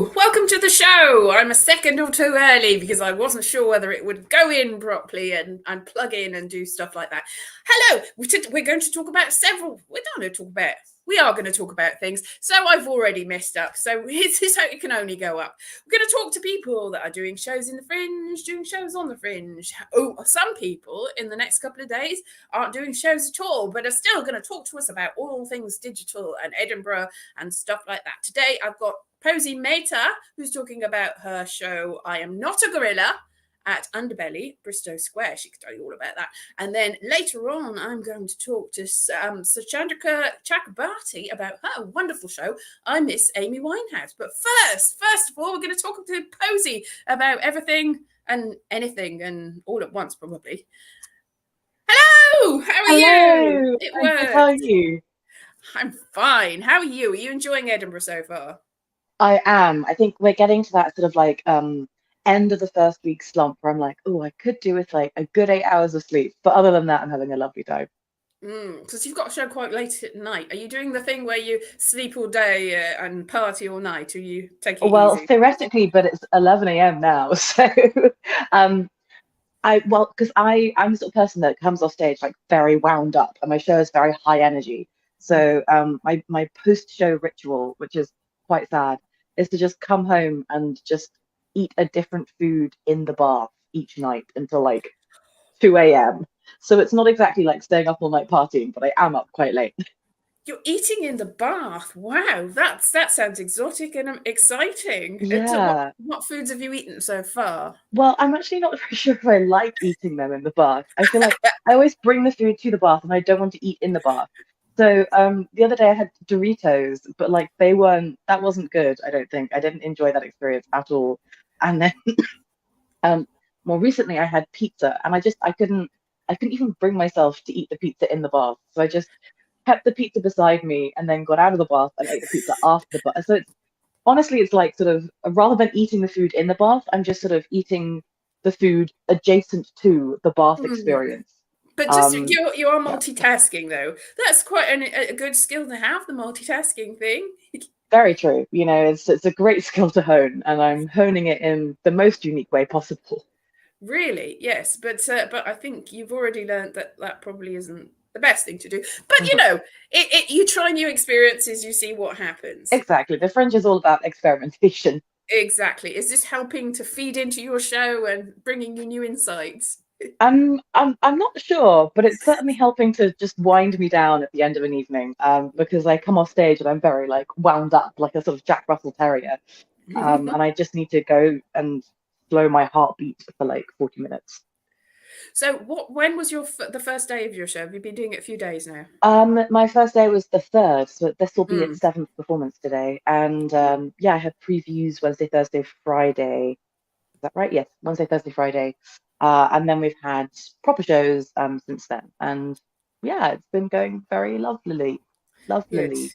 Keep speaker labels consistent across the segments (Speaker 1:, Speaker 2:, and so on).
Speaker 1: Welcome to the show. I'm a second or two early because I wasn't sure whether it would go in properly and plug in and do stuff like that. Hello, we're going to talk about we are going to talk about things. So I've already messed up. So this is how it can only go up. We're going to talk to people that are doing shows in the Fringe, doing shows on the Fringe. Oh, some people in the next couple of days aren't doing shows at all, but are still going to talk to us about all things digital and Edinburgh and stuff like that. Today I've got Posey Mehta, who's talking about her show I Am Not a Gorilla at Underbelly, Bristow Square. She could tell you all about that. And then later on, I'm going to talk to Suchandrika Chakrabati about her wonderful show, I Miss Amy Winehouse. But first of all, we're going to talk to Posey about everything and anything and all at once, probably. Hello! How are you?
Speaker 2: It works. How are you?
Speaker 1: I'm fine. How are you? Are you enjoying Edinburgh so far?
Speaker 2: I am. I think we're getting to that sort of like end of the first week slump where I'm like, oh, I could do with like a good 8 hours of sleep. But other than that, I'm having a lovely time.
Speaker 1: Because you've got a show quite late at night. Are you doing the thing where you sleep all day and party all night? Or are you taking it
Speaker 2: Well,
Speaker 1: easy?
Speaker 2: theoretically, but it's 11 a.m. now. So because I'm the sort of person that comes off stage like very wound up, and my show is very high energy. So my post-show ritual, which is quite sad, is to just come home and just eat a different food in the bath each night until like 2 a.m. So it's not exactly like staying up all night partying, but I am up quite late.
Speaker 1: You're eating in the bath. Wow, that sounds exotic and exciting. So
Speaker 2: Yeah.
Speaker 1: what foods have you eaten so far?
Speaker 2: Well, I'm actually not very sure if I like eating them in the bath. I feel like I always bring the food to the bath and I don't want to eat in the bath. So the other day I had Doritos, but like that wasn't good, I don't think. I didn't enjoy that experience at all. And then um more recently I had pizza and I couldn't even bring myself to eat the pizza in the bath. So I just kept the pizza beside me and then got out of the bath and ate the pizza after the bath. So it's like sort of rather than eating the food in the bath, I'm just sort of eating the food adjacent to the bath
Speaker 1: Mm.
Speaker 2: experience.
Speaker 1: But just
Speaker 2: Um,
Speaker 1: you are
Speaker 2: yeah,
Speaker 1: multitasking though. That's quite a good skill to have, the multitasking thing.
Speaker 2: very true. You know, it's a great skill to hone, and I'm honing it in the most unique way possible.
Speaker 1: Really, yes, but I think you've already learned that that probably isn't the best thing to do. But
Speaker 2: Mhm.
Speaker 1: you try new experiences, you see what happens.
Speaker 2: Exactly. The Fringe is all about experimentation.
Speaker 1: Exactly. Is this helping to feed into your show and bringing you new insights?
Speaker 2: I'm not sure, but it's certainly helping to just wind me down at the end of an evening. Because I come off stage and I'm very like wound up, like a sort of Jack Russell Terrier. And I just need to go and slow my heartbeat for like 40 minutes.
Speaker 1: So, when was the first day of your show? Have you been doing it a few days now?
Speaker 2: My first day was the third, so this will be
Speaker 1: Mm.
Speaker 2: its seventh performance today. And yeah, I had previews Wednesday, Thursday, Friday. Is that right? Yes, Wednesday, Thursday, Friday. And then we've had proper shows since then. And yeah, it's been going very lovelily.
Speaker 1: Good.
Speaker 2: Lovelily.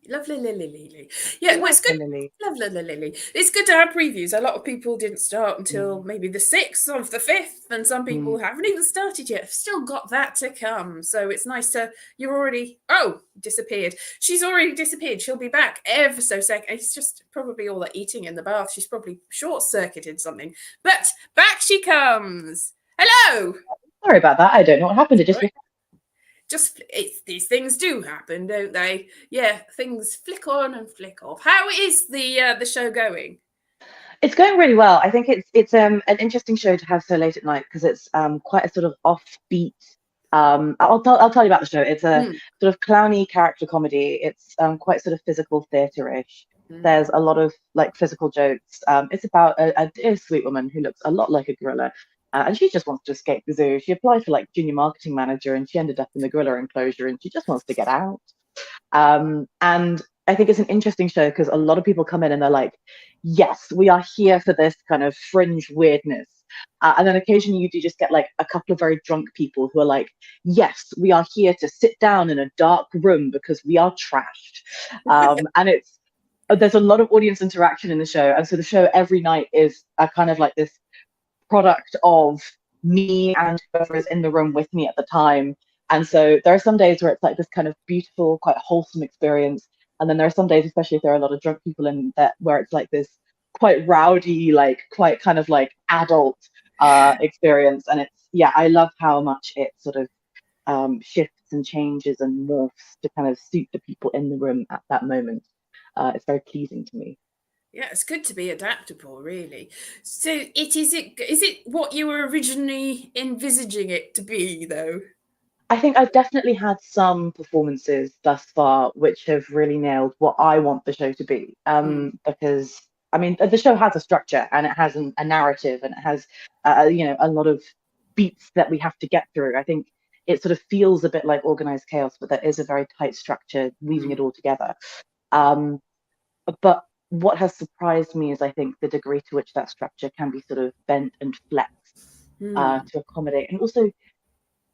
Speaker 1: Lovely, Lily, Lily. Yeah, well, it's good.
Speaker 2: Lovelily.
Speaker 1: Lovely, Lily. It's good to have previews. A lot of people didn't start until
Speaker 2: Mm,
Speaker 1: maybe the 6th of the 5th, and some
Speaker 2: mm.
Speaker 1: people haven't even started yet. Still got that to come. So it's nice to, you're already, oh, disappeared. She's already disappeared. She'll be back ever so second. It's just probably all that eating in the bath. She's probably short circuited something. But back she comes. Hello.
Speaker 2: Sorry about that. I don't know what happened. It just
Speaker 1: These things do happen, don't they? Yeah, things flick on and flick off. How is the show going?
Speaker 2: It's going really well. I think it's an interesting show to have so late at night because it's quite a sort of offbeat. I'll tell you about the show. It's a
Speaker 1: Mm,
Speaker 2: sort of clowny character comedy. It's quite sort of physical theatre-ish.
Speaker 1: mm.
Speaker 2: There's a lot of like physical jokes. It's about a dear sweet woman who looks a lot like a gorilla, and she just wants to escape the zoo. She applied for like junior marketing manager, and she ended up in the gorilla enclosure, and she just wants to get out. And I think it's an interesting show because a lot of people come in and they're like, yes, we are here for this kind of fringe weirdness. And then occasionally you do just get like a couple of very drunk people who are like, yes, we are here to sit down in a dark room because we are trashed. And there's a lot of audience interaction in the show. And so the show every night is a kind of like this product of me and whoever is in the room with me at the time. And so there are some days where it's like this kind of beautiful, quite wholesome experience. And then there are some days, especially if there are a lot of drunk people in that, where it's like this quite rowdy, like quite kind of like adult experience. And it's, yeah, I love how much it sort of shifts and changes and morphs to kind of suit the people in the room at that moment. It's very pleasing to me.
Speaker 1: Yeah, it's good to be adaptable, really. So is it what you were originally envisaging it to be, though?
Speaker 2: I think I've definitely had some performances thus far which have really nailed what I want the show to be.
Speaker 1: Mm.
Speaker 2: Because I mean, the show has a structure and it has a narrative and it has, a lot of beats that we have to get through. I think it sort of feels a bit like organized chaos, but there is a very tight structure weaving it all together. Um, but what has surprised me is I think the degree to which that structure can be sort of bent and flexed
Speaker 1: Mm.
Speaker 2: to accommodate, and also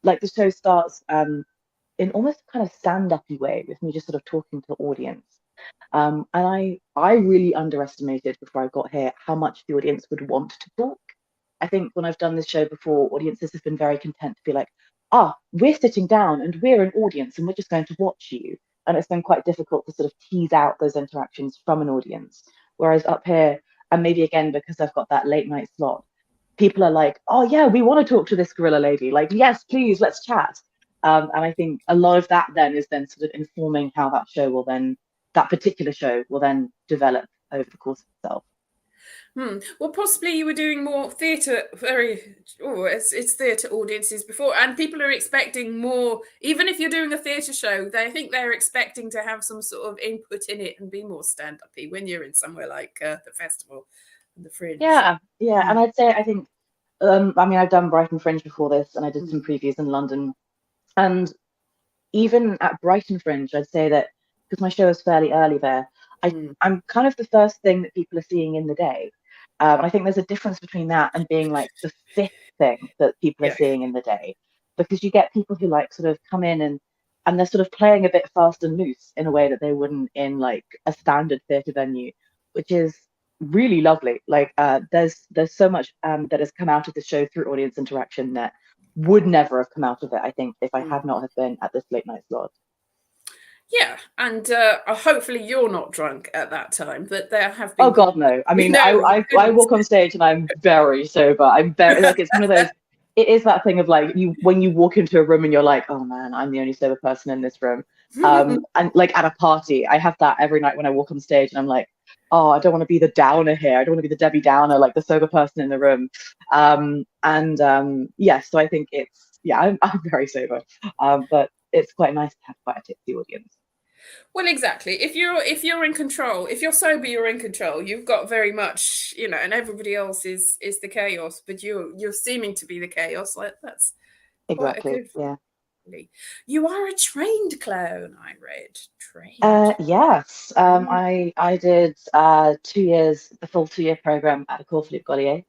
Speaker 2: like the show starts in almost kind of stand-uppy way with me just sort of talking to the audience. And I really underestimated before I got here how much the audience would want to talk. I think when I've done this show before, audiences have been very content to be like, ah, we're sitting down and we're an audience and we're just going to watch you. And it's been quite difficult to sort of tease out those interactions from an audience. Whereas up here, and maybe again because I've got that late night slot, people are like, oh yeah, we want to talk to this gorilla lady. Like, yes, please, let's chat. And I think a lot of that then is then sort of informing how that particular show will then develop over the course of itself.
Speaker 1: Well, possibly you were doing more theatre, it's theatre audiences before, and people are expecting more. Even if you're doing a theatre show, I think they're expecting to have some sort of input in it and be more stand-uppy when you're in somewhere like the festival and the Fringe.
Speaker 2: Yeah. And
Speaker 1: Mm.
Speaker 2: I'd say, I think, I mean, I've done Brighton Fringe before this, and I did some
Speaker 1: Mm.
Speaker 2: previews in London. And even at Brighton Fringe, I'd say that because my show is fairly early there,
Speaker 1: Mm.
Speaker 2: I'm kind of the first thing that people are seeing in the day. And I think there's a difference between that and being like the fifth thing that people are
Speaker 1: Yeah.
Speaker 2: seeing in the day, because you get people who like sort of come in and they're sort of playing a bit fast and loose in a way that they wouldn't in like a standard theatre venue, which is really lovely. Like there's so much that has come out of the show through audience interaction that would never have come out of it, I think, if I had
Speaker 1: Mm.
Speaker 2: not have been at this late night slot.
Speaker 1: Yeah, and hopefully you're not drunk at that time. But there have
Speaker 2: Oh
Speaker 1: been
Speaker 2: God,
Speaker 1: people that
Speaker 2: no. I
Speaker 1: we
Speaker 2: mean,
Speaker 1: know who
Speaker 2: I
Speaker 1: couldn't.
Speaker 2: walk on stage and I'm very sober. I'm very like it's one of those. It is that thing of like you when you walk into a room and you're like, oh man, I'm the only sober person in this room. And like at a party, I have that every night when I walk on stage, and I'm like, oh, I don't want to be the downer here. I don't want to be the Debbie Downer, like the sober person in the room. Yes, so I think it's yeah, I'm very sober. But it's quite nice to have quite a tipsy audience.
Speaker 1: Well, exactly. If you're in control, if you're sober, you're in control. You've got very much, and everybody else is the chaos, but you're seeming to be the chaos. Like that's quite a
Speaker 2: Exactly.
Speaker 1: good
Speaker 2: Yeah.
Speaker 1: feeling. You are a trained clown, I read. Trained.
Speaker 2: Yes,
Speaker 1: Mm.
Speaker 2: I did 2 years, the full 2 year program at École Philippe Gaulier,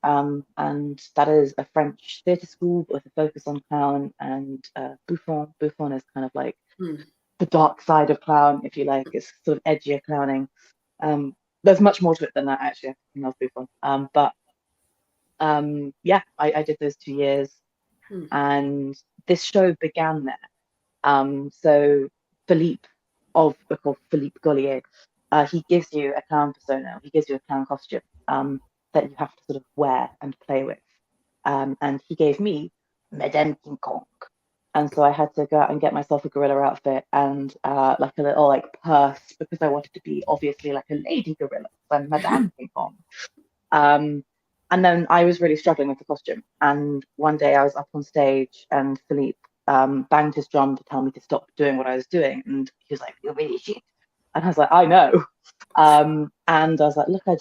Speaker 2: and that is a French theatre school with a focus on clown and Buffon. Buffon is kind of like
Speaker 1: Mm.
Speaker 2: the dark side of clown, if you like. It's sort of edgier clowning. There's much more to it than that, actually. I love Buffon. But yeah, I did those 2 years,
Speaker 1: Mm.
Speaker 2: and this show began there. So Philippe of the called Philippe Gaulier, he gives you a clown persona. He gives you a clown costume that you have to sort of wear and play with. And he gave me Madame King Kong. And so I had to go out and get myself a gorilla outfit and like a little like purse because I wanted to be obviously like a lady gorilla. So I'm Madame King Kong. Um, and then I was really struggling with the costume. And one day I was up on stage and Philippe banged his drum to tell me to stop doing what I was doing. And he was like, "You're really shit." And I was like, "I know." And I was like, "Look, I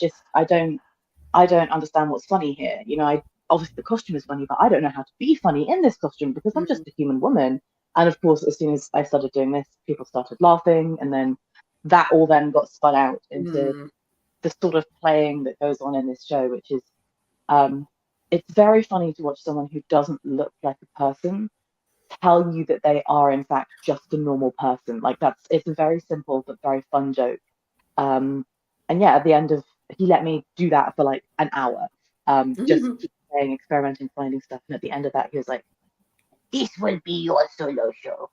Speaker 2: don't understand what's funny here. I obviously the costume is funny, but I don't know how to be funny in this costume because I'm
Speaker 1: Mm.
Speaker 2: just a human woman." And of course, as soon as I started doing this, people started laughing, and then that all then got spun out into
Speaker 1: Mm.
Speaker 2: the sort of playing that goes on in this show, which is um, it's very funny to watch someone who doesn't look like a person tell you that they are in fact just a normal person. Like it's a very simple but very fun joke. Um, and yeah, at the end of he let me do that for like an hour, just keep playing, experimenting, finding stuff. And at the end of that, he was like, "This will be your solo show."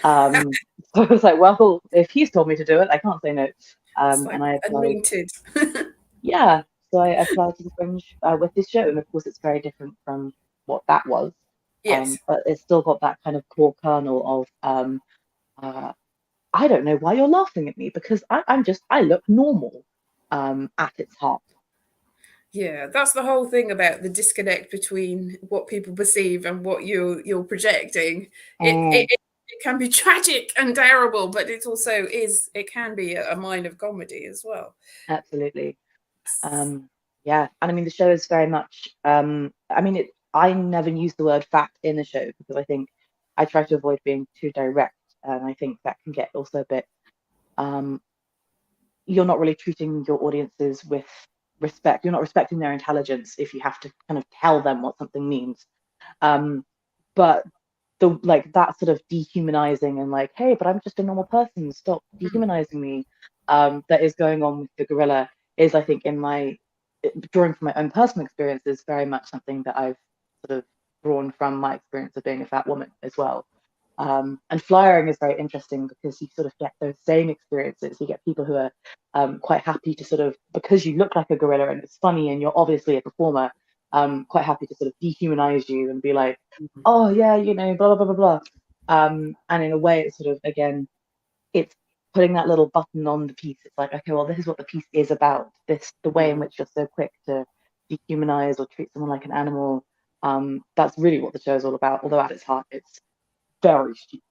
Speaker 2: So I was like, well, if he's told me to do it, I can't say no.
Speaker 1: It's
Speaker 2: And
Speaker 1: like
Speaker 2: I applied.
Speaker 1: anointed.
Speaker 2: Yeah. So I applied to the Fringe with this show, and of course it's very different from what that was.
Speaker 1: Yes.
Speaker 2: But it's still got that kind of core kernel of I don't know why you're laughing at me, because I look normal at its heart.
Speaker 1: Yeah, that's the whole thing about the disconnect between what people perceive and what you're projecting. It can be tragic and terrible, but it can be a mind of comedy as well.
Speaker 2: Absolutely. Yeah, and I mean the show is very much I never use the word fact in the show because I think I try to avoid being too direct, and I think that can get also a bit you're not really treating your audiences with respect. You're not respecting their intelligence if you have to kind of tell them what something means. But that sort of dehumanizing and like, hey, but I'm just a normal person, stop dehumanizing me, that is going on with the gorilla is, I think, drawing from my own personal experiences, very much something that I've sort of drawn from my experience of being a fat woman as well. And flyering is very interesting because you sort of get those same experiences. You get people who are quite happy to sort of, because you look like a gorilla and it's funny and you're obviously a performer, quite happy to sort of dehumanize you and be like, oh yeah, blah, blah, blah, blah, blah. And in a way, it's sort of, again, it's putting that little button on the piece. It's like, okay, well, this is what the piece is about. The way in which you're so quick to dehumanize or treat someone like an animal. That's really what the show is all about. Although at its heart, it's very stupid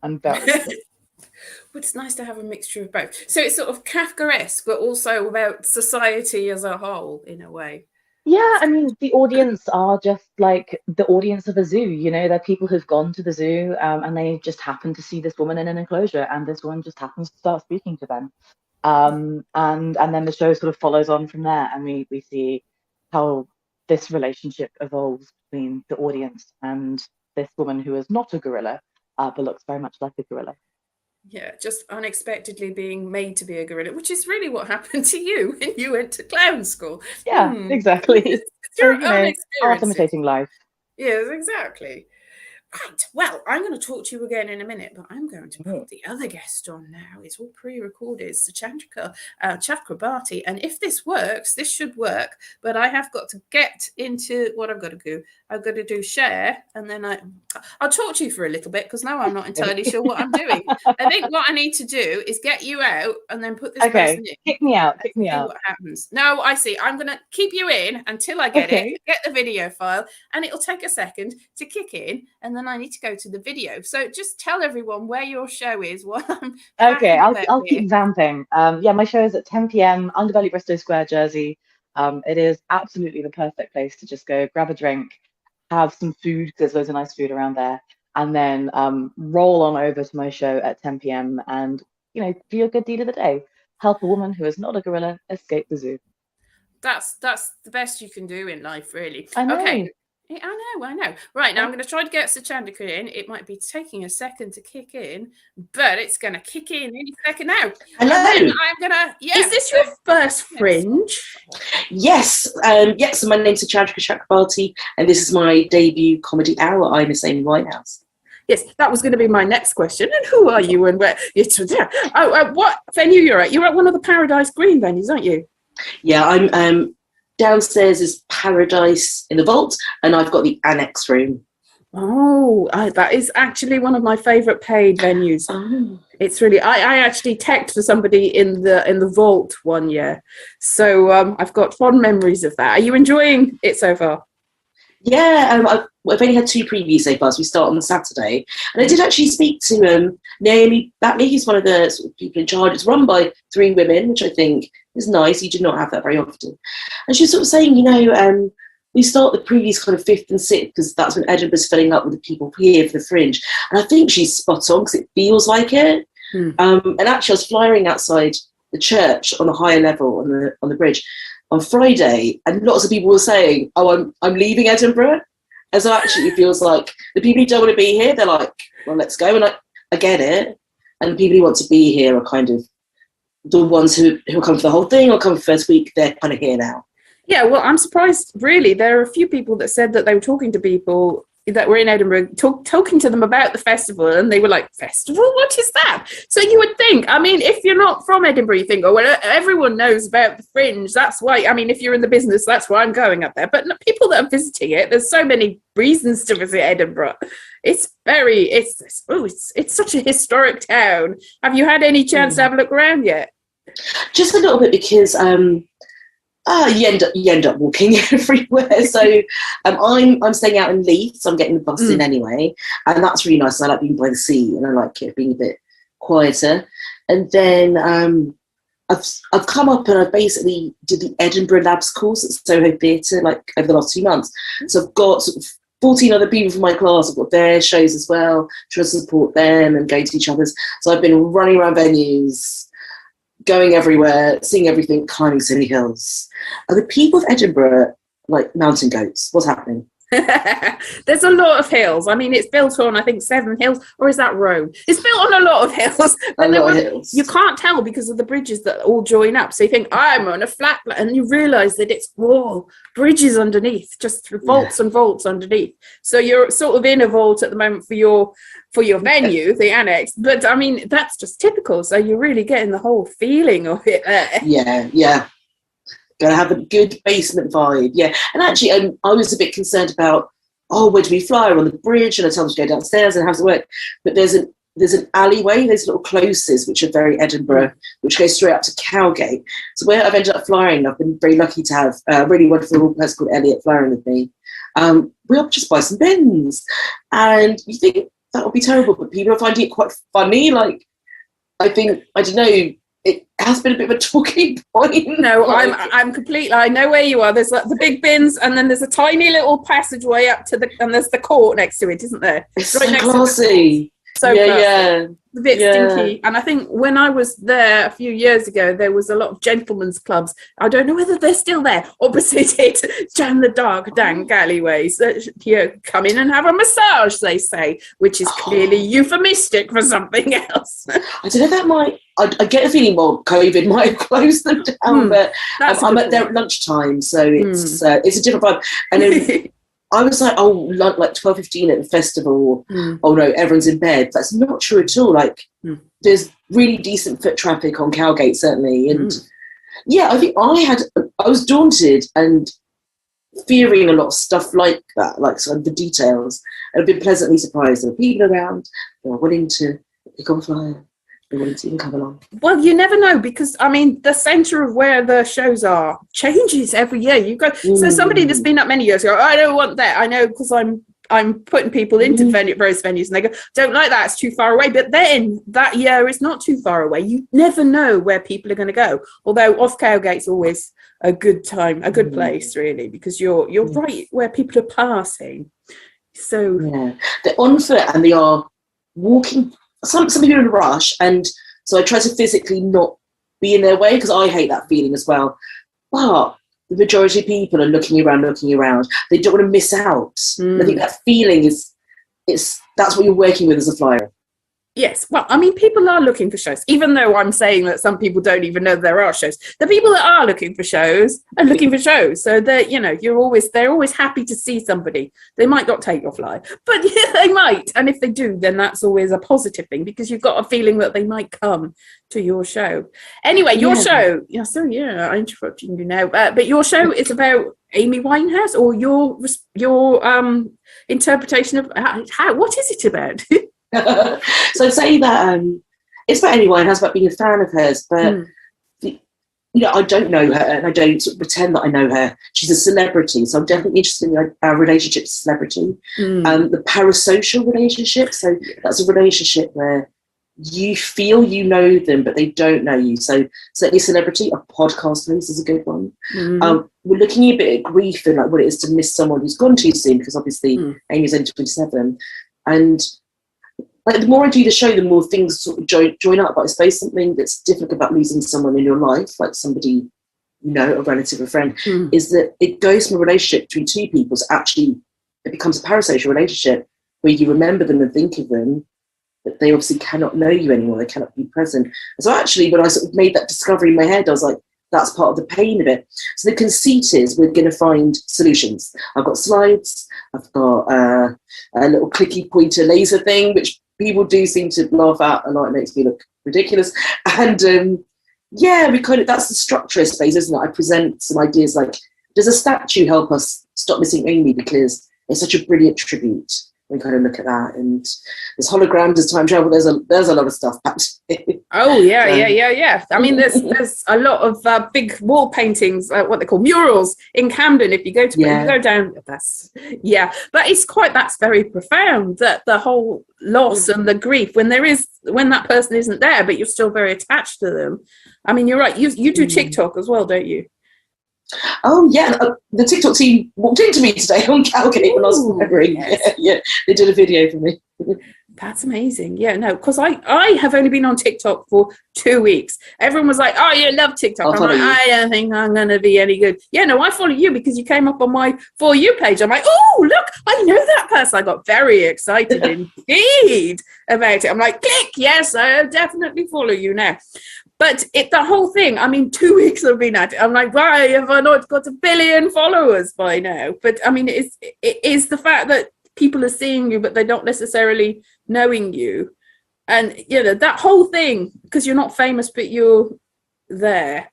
Speaker 2: and very
Speaker 1: Well, it's nice to have a mixture of both. So it's sort of Kafkaesque, but also about society as a whole, in a way.
Speaker 2: Yeah, I mean, the audience are just like the audience of a zoo. They're people who've gone to the zoo and they just happen to see this woman in an enclosure, and this woman just happens to start speaking to them. And then the show sort of follows on from there, and we see how this relationship evolves between the audience and this woman who is not a gorilla, but looks very much like a gorilla.
Speaker 1: Yeah, just unexpectedly being made to be a gorilla, which is really what happened to you when you went to clown school.
Speaker 2: Yeah, exactly.
Speaker 1: It's your own
Speaker 2: Art
Speaker 1: experience.
Speaker 2: imitating life.
Speaker 1: Yes, exactly. Right. Well, I'm going to talk to you again in a minute, but I'm going to put the other guest on now. It's all pre-recorded. Suchandrika Chakrabati. And if this works, this should work. But I have got to get into what I've got to do. I've got to do share, and then I'll talk to you for a little bit because now I'm not entirely sure what I'm doing. I think what I need to do is get you out and then put this person in.
Speaker 2: Kick me out. Kick me out.
Speaker 1: What happens? No, I see. I'm going to keep you in until I get it, get the video file, and it'll take a second to kick in, and then I need to go to the video. So just tell everyone where your show is while I'm
Speaker 2: I'll keep vamping. My show is at 10 p.m. Underbelly, Bristol Square, Jersey. It is absolutely the perfect place to just go grab a drink, have some food because there's loads of nice food around there, and then roll on over to my show at 10 p.m. and do a good deed of the day. Help a woman who is not a gorilla escape the zoo.
Speaker 1: That's the best you can do in life, really.
Speaker 2: I know.
Speaker 1: Okay. I know. Right, now I'm going to try to get Suchandrika in. It might be taking a second to kick in, but it's going to kick in any second now.
Speaker 3: Hello.
Speaker 1: I'm going to... Yeah.
Speaker 4: Is this your first Fringe?
Speaker 3: Yes. So my name's Suchandrika Chakrabati, and this is my debut comedy hour. I'm Miss Amy Winehouse.
Speaker 4: Yes, that was going to be my next question. And who are you and where? What venue you're at? You're at one of the Paradise Green venues, aren't you?
Speaker 3: Yeah, I'm... downstairs is Paradise in the vault, and I've got the Annexe room.
Speaker 4: Oh, that is actually one of my favourite paid venues.
Speaker 3: Oh.
Speaker 4: It's really. I actually teched for somebody in the vault one year, so I've got fond memories of that. Are you enjoying it so far?
Speaker 3: Yeah, I've only had 2 previews so far. So we start on Saturday, and I did actually speak to Naomi Batley, who's one of the sort of people in charge. It's run by 3 women, which I think is nice. You do not have that very often. And she was sort of saying, we start the previews kind of 5th and 6th because that's when Edinburgh's filling up with the people here for the Fringe. And I think she's spot on because it feels like it. And actually, I was flying outside the church on a higher level on the bridge on Friday, and lots of people were saying, "Oh, I'm leaving Edinburgh." And so actually, it feels like the people who don't want to be here, they're like, "Well, let's go." And I get it. And the people who want to be here are kind of the ones who come for the whole thing or come for the first week. They're kind of here now.
Speaker 4: Yeah, well, I'm surprised. Really, there are a few people that said that they were talking to people that were in Edinburgh, talking to them about the festival, and they were like, "Festival? What is that?" So you would think, I mean, if you're not from Edinburgh, you think, "Oh, well, everyone knows about the Fringe. That's why." I mean, if you're in the business, that's why I'm going up there. But people that are visiting it, there's so many reasons to visit Edinburgh. It's such a historic town. Have you had any chance to have a look around yet?
Speaker 3: Just a little bit, because you end up walking everywhere. So I'm staying out in Leith, so I'm getting the bus in anyway, and that's really nice. I like being by the sea, and I like it being a bit quieter. And then I've come up and I basically did the Edinburgh Labs course at Soho Theatre like over the last 2 months. So I've got sort of 14 other people from my class. I've got their shows as well, trying to support them and go to each other's. So I've been running around venues, going everywhere, seeing everything, climbing silly hills. Are the people of Edinburgh like mountain goats? What's happening?
Speaker 4: There's a lot of hills. I mean, it's built on, I think, 7 hills, or is that Rome? It's built on a lot of hills.
Speaker 3: Hills.
Speaker 4: You can't tell because of the bridges that all join up. So you think, I'm on a flat, and you realise that it's bridges underneath, just vaults and vaults underneath. So you're sort of in a vault at the moment for your venue, the annex. But I mean, that's just typical. So you're really getting the whole feeling of it there.
Speaker 3: Yeah. Gonna have a good basement vibe, yeah. And actually, I was a bit concerned about, where do we fly? We're on the bridge, and I tell them to go downstairs, and how does it work? But there's an alleyway, there's little closes which are very Edinburgh, which go straight up to Cowgate. So where I've ended up flying, I've been very lucky to have a really wonderful person called Elliot flying with me. We up just buy some bins, and you think that would be terrible, but people are finding it quite funny. Like, I don't know. It has been a bit of a talking point.
Speaker 4: No, I'm completely. I know where you are. There's like the big bins, and then there's a tiny little passageway up to and there's the court next to it, isn't there?
Speaker 3: It's right so next classy.
Speaker 4: So
Speaker 3: yeah.
Speaker 4: A bit stinky. And I think when I was there a few years ago, there was a lot of gentlemen's clubs. I don't know whether they're still there. Opposite it, down the dark, dank alleyways. Come in and have a massage, they say, which is clearly euphemistic for something else.
Speaker 3: I don't know, that might... I get a feeling more COVID might have closed them down, but I'm at there at lunchtime, so it's a different vibe. And then I was like, like 12:15 at the festival. Oh no, everyone's in bed. That's not true at all. Like, there's really decent foot traffic on Cowgate, certainly. And yeah, I think I was daunted and fearing a lot of stuff like that, like sort of the details. And I've been pleasantly surprised. There are people around who are willing to pick up a flyer. Even come along. Well,
Speaker 4: you never know, because I mean, the centre of where the shows are changes every year. You go, so somebody that's been up many years ago, I don't want that. I know, because I'm putting people into various venues, and they go, don't like that, it's too far away. But then that year is not too far away. You never know where people are going to go. Although off Cowgate's always a good time, a good place, really, because you're right where people are passing. So
Speaker 3: they're on foot and they are walking. Some people are in a rush, and so I try to physically not be in their way, because I hate that feeling as well. But the majority of people are looking around. They don't want to miss out. I think that feeling that's what you're working with as a flyer.
Speaker 4: Yes, well, I mean, people are looking for shows, even though I'm saying that some people don't even know there are shows. The people that are looking for shows are looking for shows. So they're always happy to see somebody. They might not take your fly, but yeah, they might. And if they do, then that's always a positive thing, because you've got a feeling that they might come to your show. Anyway, your show. Yeah, so I'm interrupting you now. But your show is about Amy Winehouse, or your interpretation of how. What is it about?
Speaker 3: So I'd say that it's about Amy Winehouse, about being a fan of hers, but I don't know her, and I don't sort of pretend that I know her. She's a celebrity, so I'm definitely interested in our relationship to celebrity. The parasocial relationship, so that's a relationship where you feel you know them, but they don't know you. So certainly celebrity, a podcast host is a good one. We're looking a bit at grief and like what it is to miss someone who's gone too soon, because obviously Amy's only 27, and like the more I do the show, the more things sort of join up. But I suppose something that's difficult about losing someone in your life, like somebody, a relative, a friend, is that it goes from a relationship between two people to actually it becomes a parasocial relationship where you remember them and think of them, but they obviously cannot know you anymore. They cannot be present. And so actually, when I sort of made that discovery in my head, I was like, that's part of the pain of it. So the conceit is we're going to find solutions. I've got slides. I've got a little clicky pointer laser thing, which people do seem to laugh at a lot. It makes me look ridiculous. And yeah, that's the structurist phase, isn't it? I present some ideas like, does a statue help us stop missing Amy? Because it's such a brilliant tribute. We kind of look at that, and there's holograms, there's time travel, there's a lot of stuff packed in.
Speaker 4: Oh yeah. I mean, there's a lot of big wall paintings, what they call murals in Camden. If you go to you go down, but that's very profound. That the whole loss and the grief when that person isn't there, but you're still very attached to them. I mean, you're right. You do TikTok as well, don't you?
Speaker 3: Oh yeah, the TikTok team walked into me today on Calgate when I was remembering. Yes. Yeah, they did a video for me.
Speaker 4: That's amazing. Yeah, no, because I have only been on TikTok for 2 weeks. Everyone was like, "Oh, you love TikTok." I'm like, I don't think I'm going to be any good. Yeah, no, I follow you because you came up on my For You page. I'm like, "Oh, look, I know that person." I got very excited indeed about it. I'm like, "Click, yes, I definitely follow you now." But the whole thing, I mean, 2 weeks I've been at it. I'm like, why have I not got 1 billion followers by now? But I mean, it is the fact that people are seeing you, but they're not necessarily knowing you. And, that whole thing, because you're not famous, but you're there.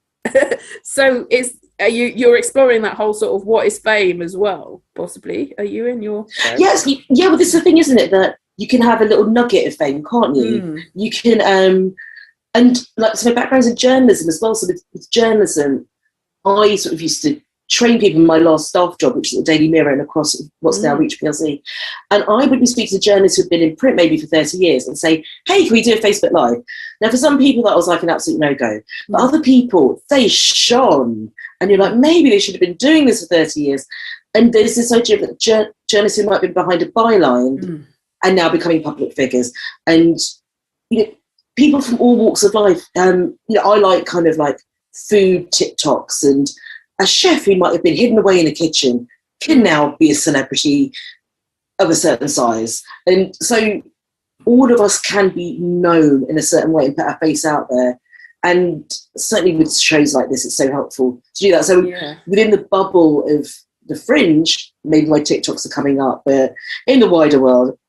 Speaker 4: So you're exploring that whole sort of what is fame as well, possibly. Are you in your...
Speaker 3: Yes, yeah, well, this is the thing, isn't it? That you can have a little nugget of fame, can't you? You can... And like, so my background's in journalism as well. So with journalism, I sort of used to train people in my last staff job, which is the Daily Mirror and across what's now Reach PLC. And I would be speaking to journalists who've been in print maybe for 30 years and say, "Hey, can we do a Facebook Live?" Now, for some people, that was like an absolute no-go. But other people, they shone. And you're like, maybe they should have been doing this for 30 years. And there's this idea that journalists who might have been behind a byline are now becoming public figures. And, people from all walks of life. I like kind of like food TikToks, and a chef who might have been hidden away in a kitchen can now be a celebrity of a certain size. And so all of us can be known in a certain way and put our face out there. And certainly with shows like this, it's so helpful to do that. So within the bubble of the fringe, maybe my TikToks are coming up, but in the wider world,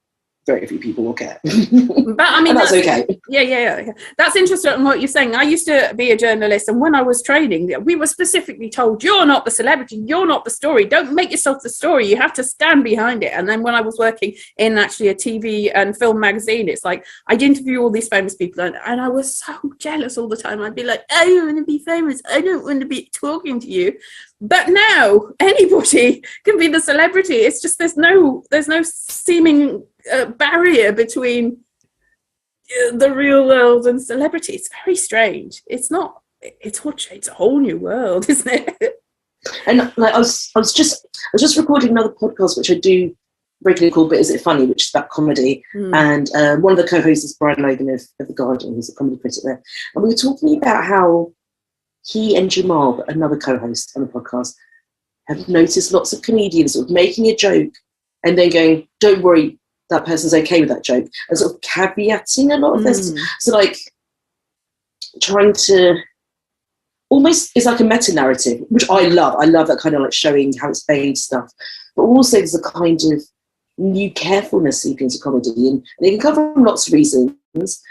Speaker 3: very few people will care.
Speaker 4: But I mean,
Speaker 3: that's okay.
Speaker 4: Yeah. That's interesting in what you're saying. I used to be a journalist, and when I was training, we were specifically told, "You're not the celebrity, you're not the story. Don't make yourself the story. You have to stand behind it." And then when I was working in actually a TV and film magazine, it's like I'd interview all these famous people, and I was so jealous all the time. I'd be like, "I don't want to be famous. I don't want to be talking to you." But now anybody can be the celebrity. It's just there's no seeming barrier between the real world and celebrity. It's very strange. It's a whole new world, isn't it?
Speaker 3: And like I was just recording another podcast, which I do regularly called But Is It Funny, which is about comedy. And one of the co-hosts is Brian Logan of The Guardian, who's a comedy critic there. And we were talking about how he and Jamal, another co-host on the podcast, have noticed lots of comedians sort of making a joke and then going, "Don't worry, that person's okay with that joke," and sort of caveating a lot of this. So like trying to almost, it's like a meta-narrative, which I love. I love that kind of like showing how it's made stuff. But also there's a kind of new carefulness seeping into comedy, and it can come from lots of reasons.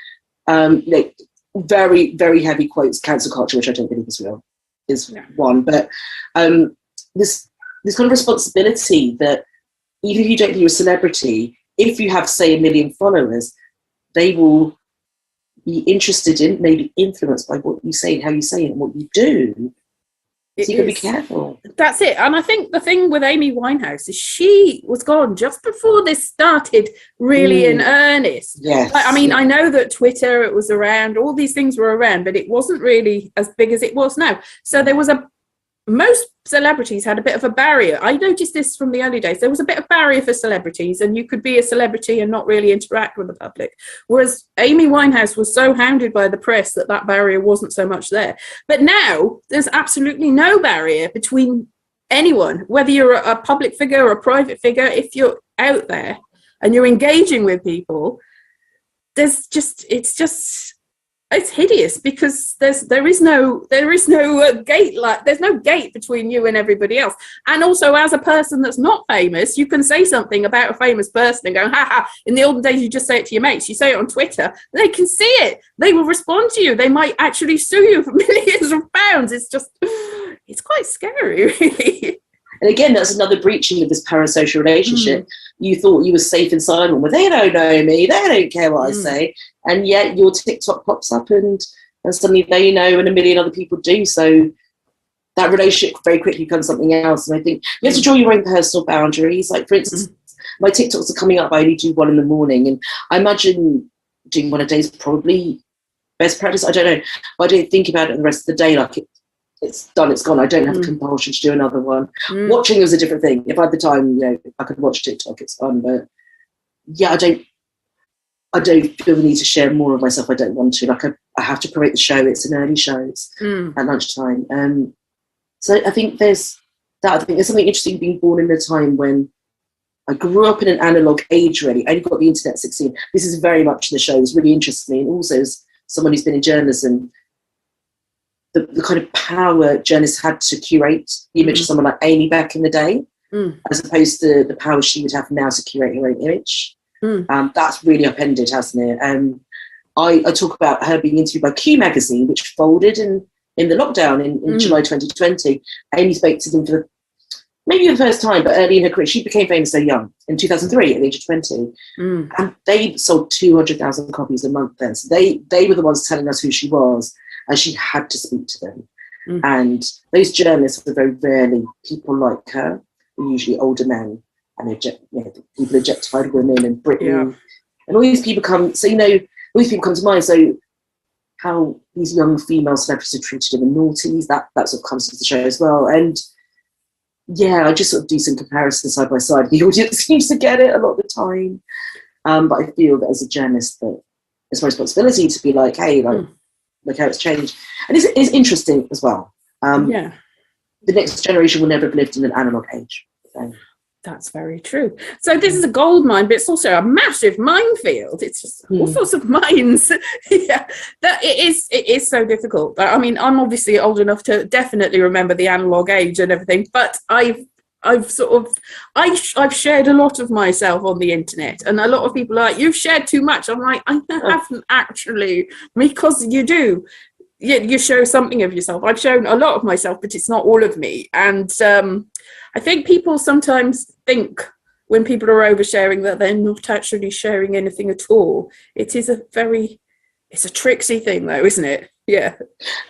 Speaker 3: Very, very heavy quotes, cancel culture, which I don't believe is real, is one. But this kind of responsibility that even if you don't think you're a celebrity, if you have, say, 1 million followers, they will be interested in, maybe influenced by what you say and how you say it and what you do. So you got to be careful.
Speaker 4: That's it. And I think the thing with Amy Winehouse is she was gone just before this started really in earnest.
Speaker 3: Yes.
Speaker 4: I mean, I know that Twitter, it was around, all these things were around, but it wasn't really as big as it was now. So there was most celebrities had a bit of a barrier. I noticed this from the early days. There was a bit of barrier for celebrities, and you could be a celebrity and not really interact with the public. Whereas Amy Winehouse was so hounded by the press that barrier wasn't so much there. But now there's absolutely no barrier between anyone, whether you're a public figure or a private figure. If you're out there and you're engaging with people, it's just it's hideous because there is no gate, like there's no gate between you and everybody else. And also, as a person that's not famous, you can say something about a famous person and go, ha ha. In the olden days, you just say it to your mates. You say it on Twitter, they can see it. They will respond to you. They might actually sue you for millions of pounds. It's quite scary, really.
Speaker 3: And again, that's another breaching of this parasocial relationship. You thought you were safe inside one, but they don't know me. They don't care what I say. And yet your TikTok pops up and suddenly they know and a million other people do. So that relationship very quickly becomes something else. And I think you have to draw your own personal boundaries. Like, for instance, my TikToks are coming up. I only do one in the morning. And I imagine doing one a day is probably best practice. I don't know. I don't think about it the rest of the day. Like, it's done, it's gone. I don't have a compulsion to do another one. Watching is a different thing. If I had the time, I could watch TikTok, it's fun. But yeah, I don't feel the need to share more of myself. I don't want to. Like, I have to promote the show. It's an early show. It's at lunchtime. So I think there's something interesting being born in a time when I grew up in an analog age, really. I only got the internet at 16. This is very much the show. It's really interests me. And also, as someone who's been in journalism, the kind of power journalists had to curate the image of someone like Amy back in the day, as opposed to the power she would have now to curate her own image. That's really upended, hasn't it? I talk about her being interviewed by Q magazine, which folded in the lockdown in July 2020. Amy spoke to them for maybe the first time, but early in her career. She became famous so young, in 2003 at the age of 20. And they sold 200,000 copies a month then. So they were the ones telling us who she was, and she had to speak to them. And those journalists were very rarely people like her, usually older men, and people objectified women in Britain. And all these people come, so all these people come to mind. So how these young female celebrities are treated in the noughties, that sort of comes to the show as well. And yeah, I just sort of do some comparisons side by side. The audience seems to get it a lot of the time. But I feel that as a journalist, that it's my responsibility to be like, hey, look how it's changed. And it's interesting as well. The next generation will never have lived in an analog age. So.
Speaker 4: That's very true. So this is a gold mine, but it's also a massive minefield. It's just all sorts of mines. That it is so difficult. I mean, I'm obviously old enough to definitely remember the analog age and everything, but I've shared a lot of myself on the internet, and a lot of people are like, you've shared too much. I'm like, I haven't actually, because you do. You show something of yourself. I've shown a lot of myself, but it's not all of me. And I think people sometimes think when people are oversharing that they're not actually sharing anything at all. It's a tricksy thing though, isn't it? Yeah.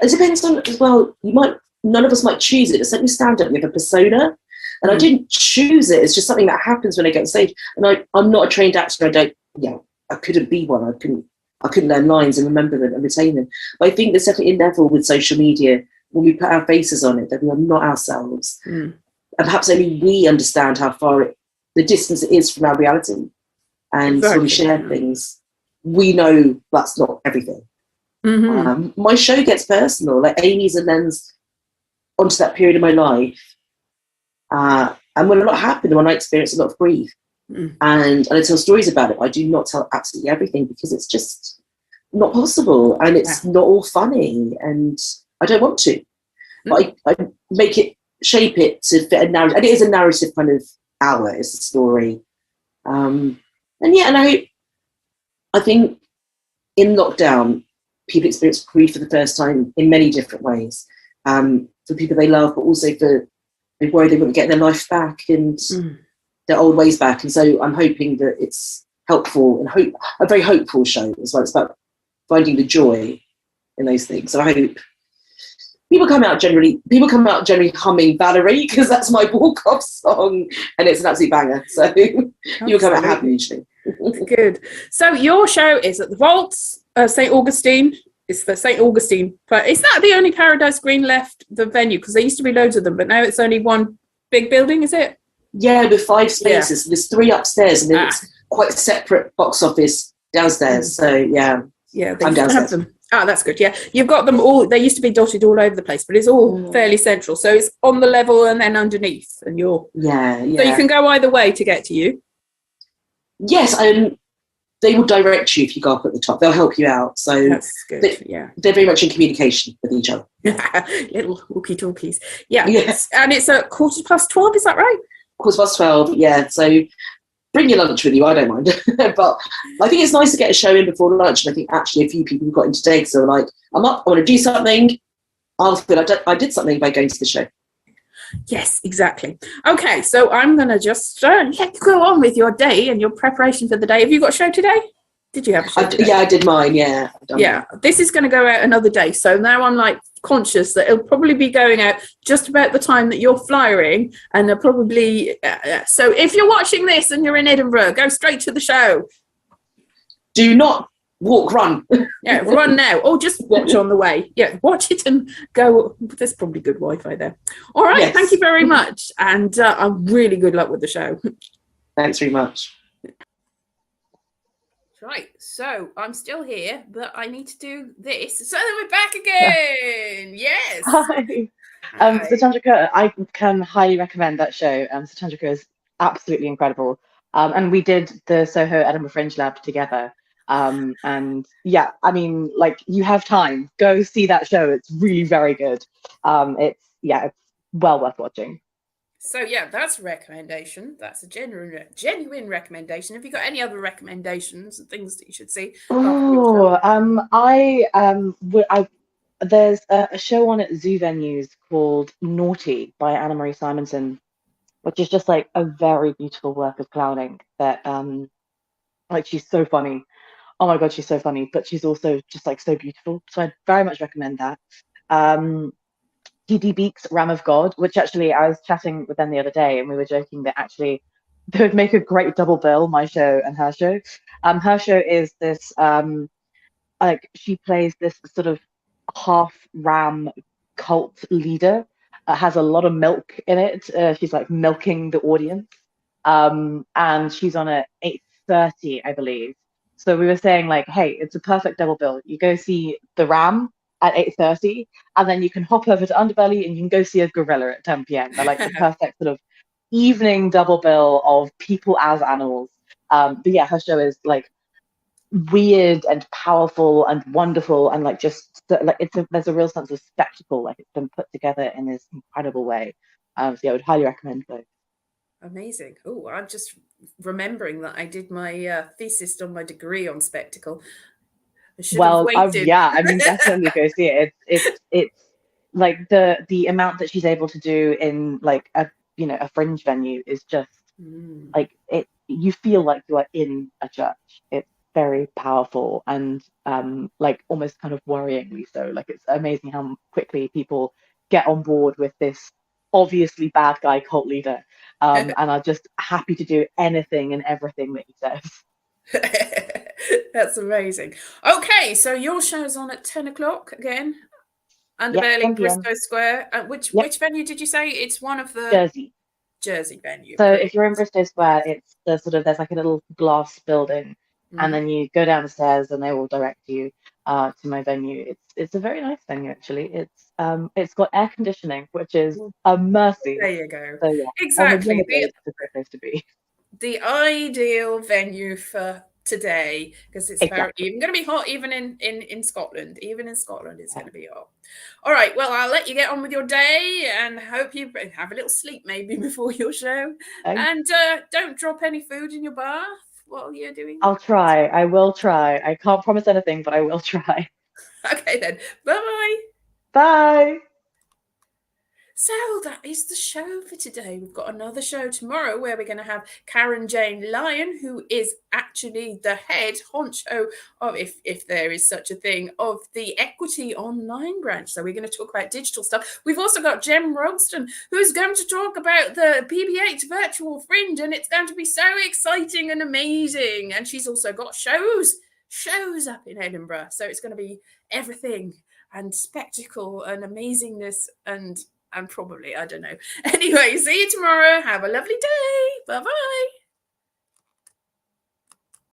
Speaker 3: It depends on as well. None of us might choose it. It's like stand up, you have a persona. And I didn't choose it. It's just something that happens when I get on stage. And I'm not a trained actor. I couldn't be one. I couldn't learn lines and remember them and retain them. But I think there's definitely a level with social media when we put our faces on it that we are not ourselves. And perhaps only we understand how far the distance it is from our reality. And when we share things, we know that's not everything. My show gets personal. Like Amy's a lens onto that period of my life. And when a lot happened, when I experienced a lot of grief, and I tell stories about it, I do not tell absolutely everything because it's just not possible, and it's not all funny, and I don't want to. But I make it, shape it to fit a narrative, and it is a narrative kind of hour. It's a story, and I think in lockdown, people experience grief for the first time in many different ways. For people they love, but also they worry they won't get their life back and their old ways back. And so I'm hoping that it's helpful and a very hopeful show as well. It's about finding the joy in those things. So I hope people come out generally humming Valerie, because that's my walk-off song and it's an absolute banger. So people come out happy usually.
Speaker 4: Good. So your show is at the Vaults, St. Augustine. It's the St. Augustine, but is that the only Paradise Green left, the venue? Because there used to be loads of them, but now it's only one big building, is it?
Speaker 3: Yeah, with 5 spaces. Yeah. There's 3 upstairs, and then it's quite separate box office downstairs. So yeah,
Speaker 4: I'm downstairs. Them. That's good. Yeah, you've got them all. They used to be dotted all over the place, but it's all fairly central. So it's on the level and then underneath, and you're so you can go either way to get to you.
Speaker 3: Yes, they will direct you if you go up at the top. They'll help you out. So
Speaker 4: That's good. Yeah.
Speaker 3: they're very much in communication with each other.
Speaker 4: Little walkie talkies. Yeah.
Speaker 3: Yes.
Speaker 4: And it's at 12:15, is that right?
Speaker 3: 12:15, yeah. So bring your lunch with you. I don't mind. But I think it's nice to get a show in before lunch. And I think actually a few people got in today because they were like, I'm up, I want to do something. I'll feel I did something by going to the show.
Speaker 4: Yes, exactly. Okay, so I'm going to just let you go on with your day and your preparation for the day. Have you got a show today? Did you have a show today?
Speaker 3: Yeah, I did mine, yeah.
Speaker 4: Yeah, this is going to go out another day. So now I'm like conscious that it'll probably be going out just about the time that you're flying. And they'll probably, so if you're watching this and you're in Edinburgh, go straight to the show.
Speaker 3: Do not walk, run.
Speaker 4: Yeah, run now. Or just watch on the way. Yeah, watch it and go. There's probably good Wi-Fi there. All right,
Speaker 3: Yes.
Speaker 4: Thank you very much. And really good luck with the show.
Speaker 3: Thanks very much.
Speaker 1: Right, so I'm still here, but I need to do this. So then we're back again. Yes.
Speaker 2: Hi.
Speaker 1: Hi.
Speaker 2: Suchandrika, I can highly recommend that show. Suchandrika is absolutely incredible. And we did the Soho Edinburgh Fringe Lab together. And yeah, I mean, like, you have time, go see that show. It's really very good. It's well worth watching.
Speaker 1: So yeah, that's a recommendation. That's a genuine recommendation. Have you got any other recommendations and things that you should see?
Speaker 2: Oh, there's a show on at Zoo Venues called Naughty by Anna Marie Simonson, which is just like a very beautiful work of clowning that like, she's so funny. Oh my God, she's so funny, but she's also just like so beautiful. So I very much recommend that. TD Beek's Ram of God, which actually I was chatting with them the other day, and we were joking that actually they would make a great double bill, my show and her show. Her show is this like, she plays this sort of half ram cult leader. Has a lot of milk in it. She's like milking the audience. And she's on at 8:30, I believe. So we were saying, like, hey, it's a perfect double bill. You go see the Ram at 8:30, and then you can hop over to Underbelly and you can go see a gorilla at 10 p.m. They're like the perfect sort of evening double bill of people as animals. But yeah, her show is like weird and powerful and wonderful, and like just like there's a real sense of spectacle. Like, it's been put together in this incredible way. So yeah, I would highly recommend both.
Speaker 1: Amazing. Oh, I'm just remembering that I did my thesis on my degree on spectacle. I should have waited.
Speaker 2: Yeah, I mean, definitely go see it. It's like the amount that she's able to do in like a fringe venue is just like it. You feel like you are in a church. It's very powerful and like almost kind of worryingly so. Like, it's amazing how quickly people get on board with this obviously bad guy cult leader, and are just happy to do anything and everything that he says.
Speaker 1: That's amazing. Okay, so your show's on at 10 o'clock again. Underbelly,
Speaker 2: 10 p.m.
Speaker 1: Bristol Square. Which venue did you say? It's one of the Jersey venue.
Speaker 2: So if you're in Bristol Square, it's the sort of, there's like a little glass building, and then you go down the stairs and they will direct you to my venue. It's a very nice venue, actually. It's got air conditioning, which is a mercy.
Speaker 1: There you go.
Speaker 2: So yeah,
Speaker 1: exactly.
Speaker 2: It's a great place to be.
Speaker 1: The ideal venue for today, because it's even going to be hot even in Scotland. Even in Scotland, it's going to be hot. All right, well, I'll let you get on with your day and hope you have a little sleep maybe before your show. And don't drop any food in your bath while you're doing
Speaker 2: I'll try. I will try. I can't promise anything, but I will try.
Speaker 1: Okay then. Bye-bye.
Speaker 2: Bye.
Speaker 1: So that is the show for today. We've got another show tomorrow where we're going to have Karen Jane Lyon, who is actually the head honcho of, if there is such a thing, of the Equity Online branch. So we're going to talk about digital stuff. We've also got Jem Rogston, who's going to talk about the PBH Virtual Fringe, and it's going to be so exciting and amazing. And she's also got shows up in Edinburgh. So it's going to be everything and spectacle and amazingness and probably, I don't know. Anyway, see you tomorrow. Have a lovely day. Bye-bye.